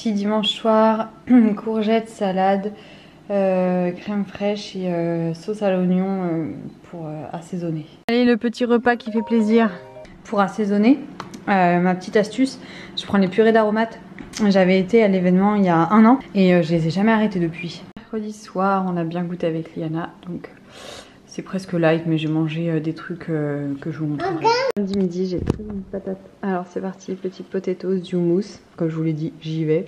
Petit dimanche soir, courgettes, salade, crème fraîche et sauce à l'oignon pour assaisonner. Allez, le petit repas qui fait plaisir. Pour assaisonner, ma petite astuce, je prends les purées d'aromates. J'avais été à l'événement il y a 1 an et je les ai jamais arrêtées depuis. Mercredi soir, on a bien goûté avec Liana, donc c'est presque light, mais j'ai mangé des trucs que je vous montrerai. Samedi midi, j'ai pris une patate. Alors c'est parti, petite potatoes, du houmous, comme je vous l'ai dit, j'y vais.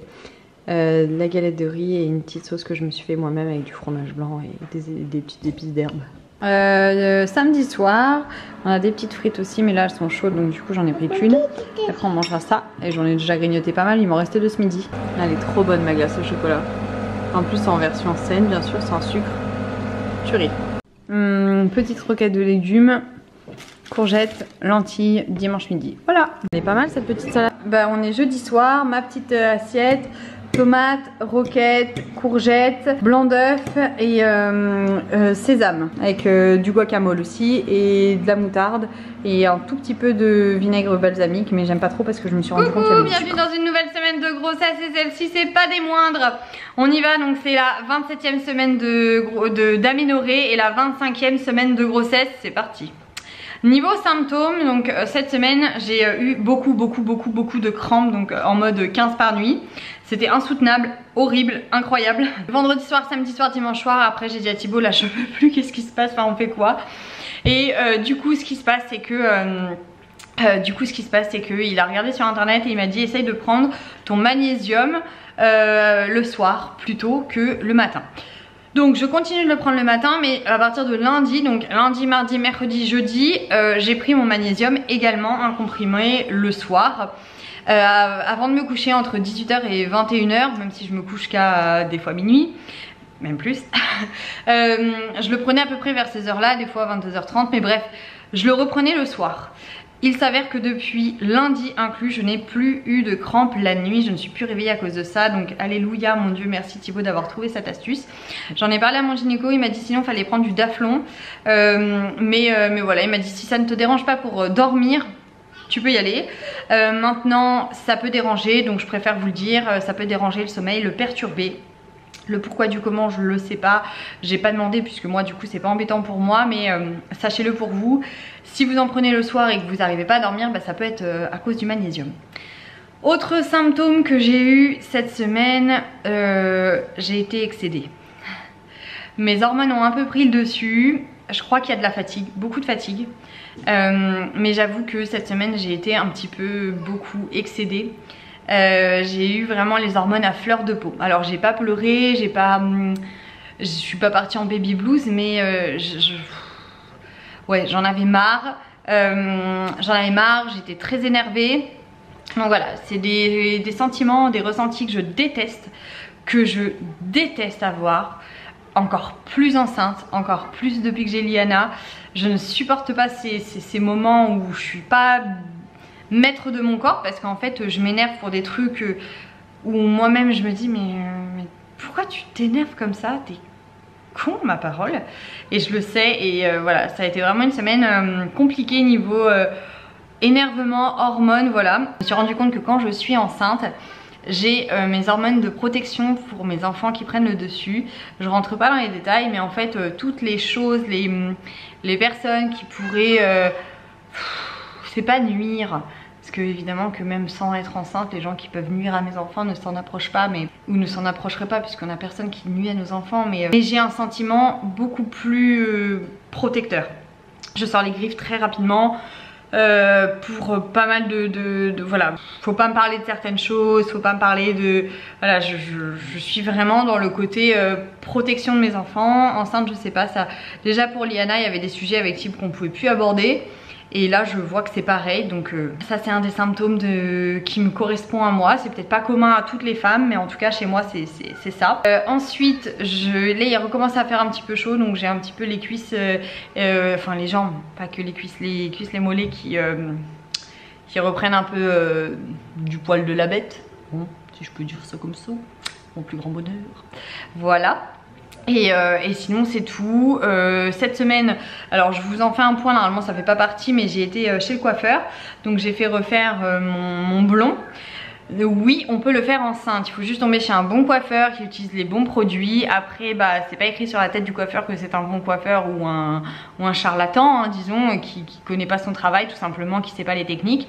De la galette de riz et une petite sauce que je me suis fait moi-même avec du fromage blanc et des petites épices d'herbe. Samedi soir, on a des petites frites aussi, mais là elles sont chaudes, donc du coup j'en ai pris qu'une. Après on mangera ça, et j'en ai déjà grignoté pas mal, il m'en restait de ce midi. Elle est trop bonne ma glace au chocolat. En plus en version saine, bien sûr, sans sucre. Tuerie. Petite roquette de légumes, courgettes, lentilles, dimanche midi. Voilà. Elle est pas mal cette petite salade. Bah on est jeudi soir, ma petite assiette. Tomates, roquettes, courgettes, blanc d'œuf et sésame avec du guacamole aussi et de la moutarde et un tout petit peu de vinaigre balsamique, mais j'aime pas trop parce que je me suis rendu compte qu'il y avait du sucre. Bienvenue dans une nouvelle semaine de grossesse et celle-ci c'est pas des moindres. On y va, donc c'est la 27e semaine d'aménorrhée et la 25e semaine de grossesse, c'est parti. Niveau symptômes, donc cette semaine j'ai eu beaucoup de crampes, donc en mode 15 par nuit. C'était insoutenable, horrible, incroyable. Vendredi soir, samedi soir, dimanche soir, après j'ai dit à Thibaut là je peux plus, qu'est-ce qui se passe, enfin on fait quoi? Et du coup ce qui se passe c'est que il a regardé sur internet et il m'a dit essaye de prendre ton magnésium le soir plutôt que le matin. Donc je continue de le prendre le matin, mais à partir de lundi, donc lundi, mardi, mercredi, jeudi, j'ai pris mon magnésium également, un comprimé le soir. Avant de me coucher entre 18h et 21h, même si je me couche qu'à des fois minuit, même plus. Je le prenais à peu près vers ces heures-là, des fois 22h30, mais bref, je le reprenais le soir. Il s'avère que depuis lundi inclus, je n'ai plus eu de crampes la nuit, je ne suis plus réveillée à cause de ça, donc alléluia, mon Dieu, merci Thibaut d'avoir trouvé cette astuce. J'en ai parlé à mon gynéco, il m'a dit sinon il fallait prendre du Daflon, mais voilà, il m'a dit si ça ne te dérange pas pour dormir, tu peux y aller. Maintenant ça peut déranger, donc je préfère vous le dire, ça peut déranger le sommeil, le perturber. Le pourquoi du comment je le sais pas, j'ai pas demandé puisque moi du coup c'est pas embêtant pour moi, mais sachez-le pour vous, si vous en prenez le soir et que vous n'arrivez pas à dormir, bah, ça peut être à cause du magnésium. Autre symptôme que j'ai eu cette semaine, j'ai été excédée. Mes hormones ont un peu pris le dessus, je crois qu'il y a de la fatigue, beaucoup de fatigue, mais j'avoue que cette semaine j'ai été un petit peu beaucoup excédée. J'ai eu vraiment les hormones à fleur de peau. Alors j'ai pas pleuré, je suis pas partie en baby blues, mais ouais, j'en avais marre. J'étais très énervée. Donc voilà, c'est des sentiments, des ressentis que je déteste avoir. Encore plus enceinte, encore plus depuis que j'ai Liana. Je ne supporte pas ces moments où je suis pas maître de mon corps, parce qu'en fait je m'énerve pour des trucs où moi-même je me dis mais pourquoi tu t'énerves comme ça, t'es con ma parole. Et je le sais, et voilà, ça a été vraiment une semaine compliquée niveau énervement, hormones, voilà. Je me suis rendu compte que quand je suis enceinte, j'ai mes hormones de protection pour mes enfants qui prennent le dessus. Je rentre pas dans les détails, mais en fait toutes les choses, les personnes qui pourraient c'est pas nuire, parce que évidemment que même sans être enceinte, les gens qui peuvent nuire à mes enfants ne s'en approchent pas, ou ne s'en approcheraient pas puisqu'on a personne qui nuit à nos enfants, mais j'ai un sentiment beaucoup plus protecteur. Je sors les griffes très rapidement pour pas mal voilà, faut pas me parler de certaines choses, faut pas me parler de, voilà, je suis vraiment dans le côté protection de mes enfants. Enceinte je sais pas, ça, déjà pour Liana il y avait des sujets avec Thibaut qu'on pouvait plus aborder. Et là je vois que c'est pareil, donc ça c'est un des symptômes qui me correspond à moi. C'est peut-être pas commun à toutes les femmes, mais en tout cas chez moi c'est ça. Ensuite là il recommence à faire un petit peu chaud, donc j'ai un petit peu les cuisses, enfin les jambes, pas que les cuisses, les mollets qui reprennent un peu du poil de la bête, bon, si je peux dire ça comme ça, mon plus grand bonheur. Voilà. Et sinon c'est tout. Cette semaine, alors je vous en fais un point, normalement ça fait pas partie, mais j'ai été chez le coiffeur, donc j'ai fait refaire mon blond. Oui, on peut le faire enceinte, il faut juste tomber chez un bon coiffeur qui utilise les bons produits. Après, bah, c'est pas écrit sur la tête du coiffeur que c'est un bon coiffeur ou un charlatan, hein, disons, qui connaît pas son travail, tout simplement, qui sait pas les techniques.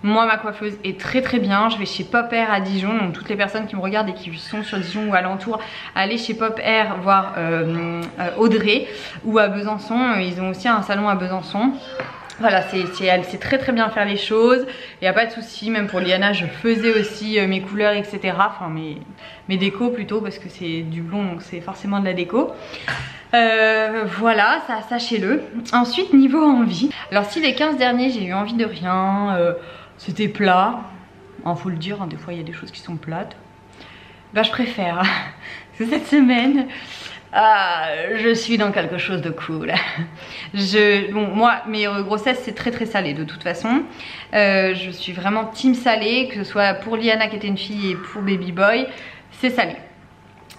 Moi, ma coiffeuse est très très bien. Je vais chez Pop Air à Dijon, donc toutes les personnes qui me regardent et qui sont sur Dijon ou alentour, allez chez Pop Air voir Audrey, ou à Besançon, ils ont aussi un salon à Besançon. Voilà, elle sait très très bien faire les choses, il n'y a pas de souci. Même pour Liana, je faisais aussi mes couleurs, etc. Enfin mes décos plutôt, parce que c'est du blond, donc c'est forcément de la déco. Voilà, ça sachez-le. Ensuite, niveau envie, alors si les 15 derniers j'ai eu envie de rien, c'était plat, faut le dire, hein, des fois il y a des choses qui sont plates, bah je préfère. Cette semaine, je suis dans quelque chose de cool. Bon, moi, mes grossesses, c'est très très salé de toute façon. Je suis vraiment team salé, que ce soit pour Liana qui était une fille et pour Baby Boy, c'est salé.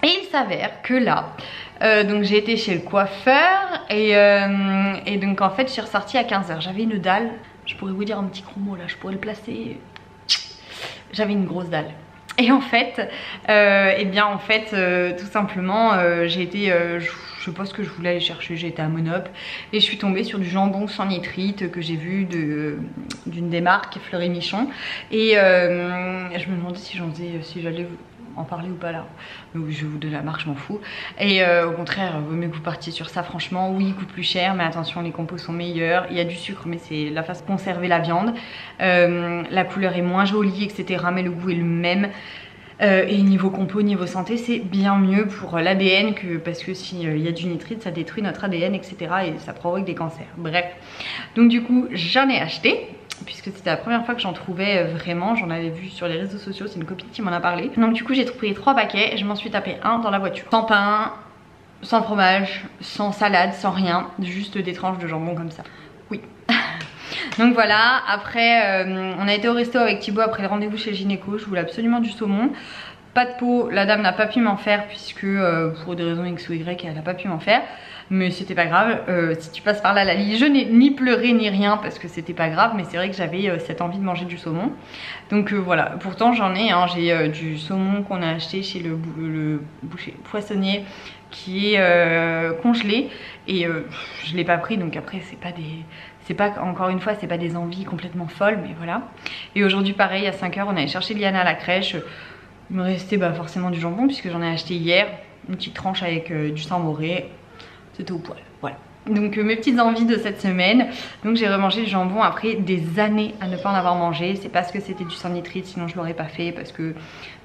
Et il s'avère que là, donc j'ai été chez le coiffeur et donc en fait je suis ressortie à 15 h. J'avais une dalle, je pourrais vous dire un petit gros mot là, je pourrais le placer. J'avais une grosse dalle. Et en fait, tout simplement, j'ai été, je sais pas ce que je voulais aller chercher, j'ai été à Monop et je suis tombée sur du jambon sans nitrite que j'ai vu d'une des marques Fleury Michon. Et je me demandais si j'allais en parler ou pas là. Donc je vais vous donner la marque, je m'en fous. Et au contraire, vaut mieux que vous partiez sur ça. Franchement, oui, il coûte plus cher, mais attention, les compos sont meilleurs. Il y a du sucre, mais c'est la façon de conserver la viande. La couleur est moins jolie, etc. Mais le goût est le même. Et niveau compo, niveau santé, c'est bien mieux pour l'ADN, parce que s'il y a du nitrite, ça détruit notre ADN, etc. Et ça provoque des cancers. Bref. Donc du coup, j'en ai acheté, puisque c'était la première fois que j'en trouvais vraiment. J'en avais vu sur les réseaux sociaux, c'est une copine qui m'en a parlé. Donc du coup j'ai pris 3 paquets et je m'en suis tapé un dans la voiture. Sans pain, sans fromage, sans salade, sans rien, juste des tranches de jambon comme ça. Oui. Donc voilà, après on a été au resto avec Thibaut après le rendez-vous chez le gynéco. Je voulais absolument du saumon. Pas de peau, la dame n'a pas pu m'en faire puisque pour des raisons X ou Y elle n'a pas pu m'en faire. Mais c'était pas grave, si tu passes par là Lali, je n'ai ni pleuré ni rien parce que c'était pas grave. Mais c'est vrai que j'avais cette envie de manger du saumon. Donc voilà, pourtant j'en ai, hein, j'ai du saumon qu'on a acheté chez le boucher poissonnier qui est congelé. Et je l'ai pas pris, donc après c'est pas encore une fois, c'est pas des envies complètement folles, mais voilà. Et aujourd'hui pareil, à 5 h on allait chercher Liana à la crèche. Il me restait forcément du jambon puisque j'en ai acheté hier, une petite tranche avec du Saint-Mauré. C'était au poil, voilà. Donc mes petites envies de cette semaine. Donc j'ai remangé le jambon après des années à ne pas en avoir mangé. C'est parce que c'était du sans nitrite, sinon je l'aurais pas fait, parce que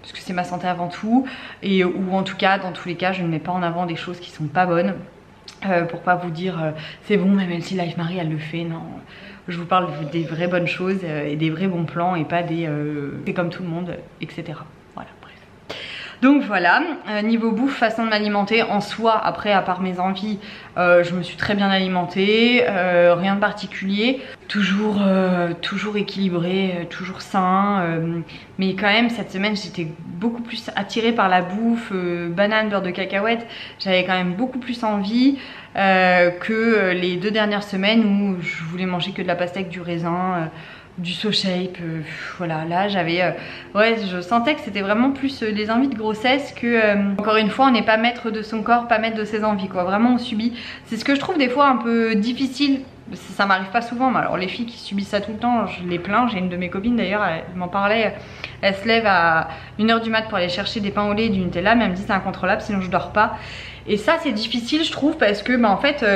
c'est ma santé avant tout. Ou en tout cas, dans tous les cas, je ne mets pas en avant des choses qui sont pas bonnes. Pour pas vous dire c'est bon, même si Life Marie elle le fait, non. Je vous parle des vraies bonnes choses et des vrais bons plans et pas des c'est comme tout le monde, etc. Voilà, bref. Donc voilà, niveau bouffe, façon de m'alimenter en soi, après à part mes envies, je me suis très bien alimentée, rien de particulier, toujours équilibré, toujours sain, mais quand même cette semaine j'étais beaucoup plus attirée par la bouffe, banane, beurre de cacahuète, j'avais quand même beaucoup plus envie que les 2 dernières semaines où je voulais manger que de la pastèque, du raisin, du So Shape, voilà. Là j'avais ouais, je sentais que c'était vraiment plus des envies de grossesse que encore une fois on n'est pas maître de son corps, pas maître de ses envies quoi, vraiment on subit. C'est ce que je trouve des fois un peu difficile, ça m'arrive pas souvent, mais alors les filles qui subissent ça tout le temps, je les plains. J'ai une de mes copines d'ailleurs, elle m'en parlait, elle se lève à 1 h du mat pour aller chercher des pains au lait et du Nutella, mais elle me dit c'est incontrôlable sinon je dors pas. Et ça c'est difficile je trouve, parce que en fait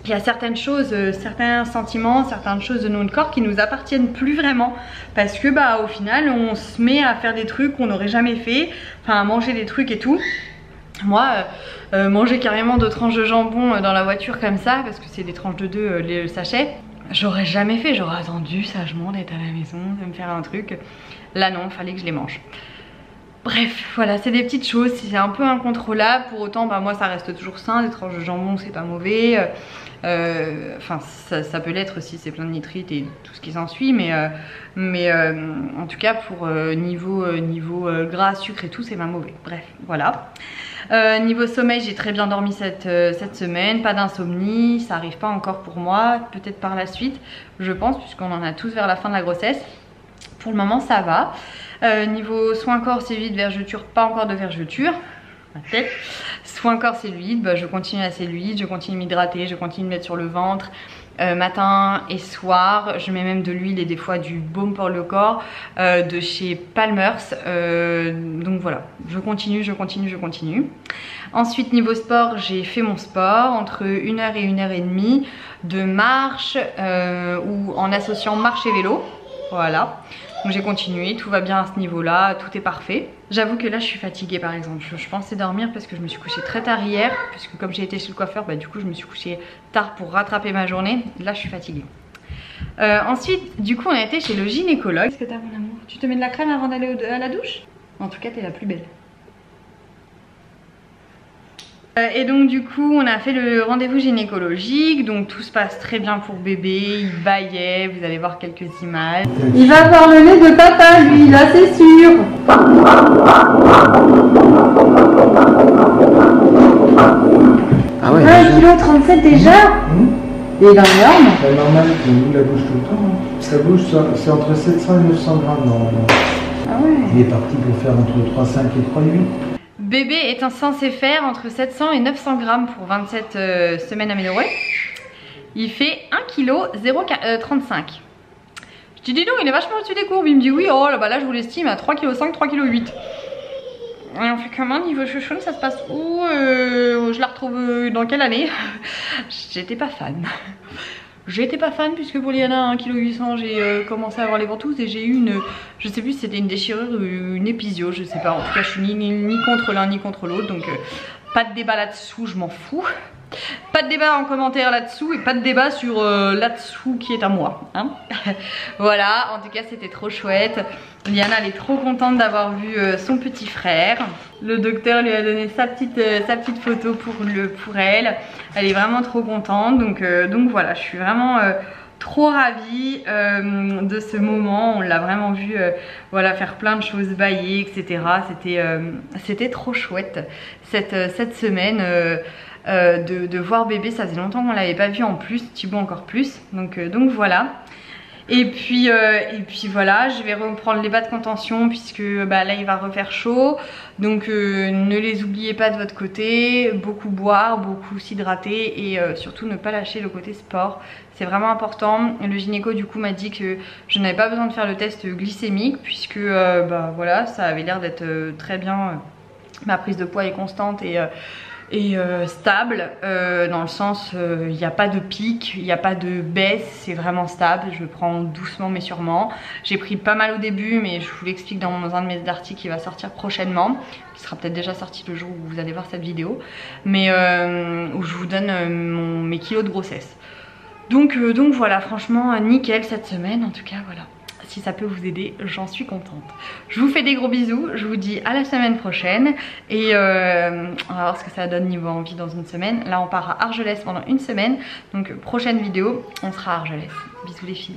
il y a certaines choses, certains sentiments, certaines choses de notre corps qui nous appartiennent plus vraiment, parce que au final on se met à faire des trucs qu'on n'aurait jamais fait, enfin à manger des trucs et tout. Moi manger carrément 2 tranches de jambon dans la voiture comme ça, parce que c'est des tranches de 2 le sachet, j'aurais jamais fait, j'aurais attendu sagement d'être à la maison, de me faire un truc. Là non, fallait que je les mange. Bref, voilà, c'est des petites choses, c'est un peu incontrôlable. Pour autant, moi ça reste toujours sain, des tranches de jambon c'est pas mauvais. Enfin ça peut l'être si c'est plein de nitrite et tout ce qui s'ensuit, mais en tout cas pour niveau gras, sucre et tout, c'est pas mauvais. Bref, voilà. Niveau sommeil, j'ai très bien dormi cette semaine, pas d'insomnie, ça arrive pas encore pour moi, peut-être par la suite je pense, puisqu'on en a tous vers la fin de la grossesse. Pour le moment ça va. Niveau soin corps, cellulite, vergeture, pas encore de vergeture. Ma tête. Soin corps, cellulite, bah, je continue la cellulite, je continue de m'hydrater, je continue de mettre sur le ventre. Matin et soir, je mets même de l'huile et des fois du baume pour le corps de chez Palmer's. Donc voilà, je continue. Ensuite niveau sport, j'ai fait mon sport entre 1h et 1h30 de marche ou en associant marche et vélo. Voilà, donc j'ai continué, tout va bien à ce niveau là, tout est parfait. J'avoue que là je suis fatiguée par exemple, je pensais dormir parce que je me suis couchée très tard hier, puisque comme j'ai été chez le coiffeur, bah, du coup je me suis couchée tard pour rattraper ma journée. Là je suis fatiguée. Ensuite du coup on a été chez le gynécologue. Qu'est-ce que t'as mon amour? Tu te mets de la crème avant d'aller à la douche? En tout cas t'es la plus belle. Et donc du coup on a fait le rendez-vous gynécologique, donc tout se passe très bien pour bébé, il bâillait, vous allez voir quelques images. Il va avoir le lait de papa lui, là c'est sûr. Ah ouais, 1,37 kg déjà. Il est dans les normes. C'est normal que nous la bouge tout le temps. Hein. Ça bouge, c'est entre 700 et 900 grammes normalement. Ah ouais. Il est parti pour faire entre 3,5 et 3,8. Bébé est censé faire entre 700 et 900 grammes pour 27 semaines améliorées. Il fait 1,35 kg. Je dis dis donc, il est vachement au-dessus des courbes. Il me dit oui, oh là, bah là je vous l'estime à 3,5 kg, 3,8 kg. Et on fait comment niveau chouchoune, ça se passe où je la retrouve dans quelle année? J'étais pas fan. J'étais pas fan puisque pour Liana à 1,8 kg j'ai commencé à avoir les ventouses et j'ai eu une, je sais plus si c'était une déchirure ou une épisio, je sais pas, en tout cas je suis ni contre l'un ni contre l'autre, donc pas de débat là-dessous, je m'en fous. Pas de débat en commentaire là-dessous et pas de débat sur là-dessous qui est à moi, hein. Voilà, en tout cas c'était trop chouette. Liana elle est trop contente d'avoir vu son petit frère. Le docteur lui a donné sa petite photo pour elle. Elle est vraiment trop contente, donc voilà, je suis vraiment trop ravie de ce moment. On l'a vraiment vu voilà, faire plein de choses, bailler, etc. C'était trop chouette cette semaine. De voir bébé, ça faisait longtemps qu'on l'avait pas vu en plus, Thibaut encore plus, donc voilà. Et puis voilà, je vais reprendre les bas de contention puisque bah, là il va refaire chaud, donc ne les oubliez pas de votre côté, beaucoup boire, beaucoup s'hydrater et surtout ne pas lâcher le côté sport, c'est vraiment important. Le gynéco du coup m'a dit que je n'avais pas besoin de faire le test glycémique puisque bah, voilà, ça avait l'air d'être très bien, ma prise de poids est constante et stable, dans le sens il n'y a pas de pic, il n'y a pas de baisse, c'est vraiment stable, je prends doucement mais sûrement. J'ai pris pas mal au début mais je vous l'explique dans un de mes articles qui va sortir prochainement, qui sera peut-être déjà sorti le jour où vous allez voir cette vidéo, mais où je vous donne mes kilos de grossesse. Donc voilà, franchement nickel cette semaine en tout cas, voilà. Si ça peut vous aider, j'en suis contente. Je vous fais des gros bisous, je vous dis à la semaine prochaine et on va voir ce que ça donne niveau envie dans une semaine. Là on part à Argelès pendant une semaine, donc prochaine vidéo on sera à Argelès. Bisous les filles.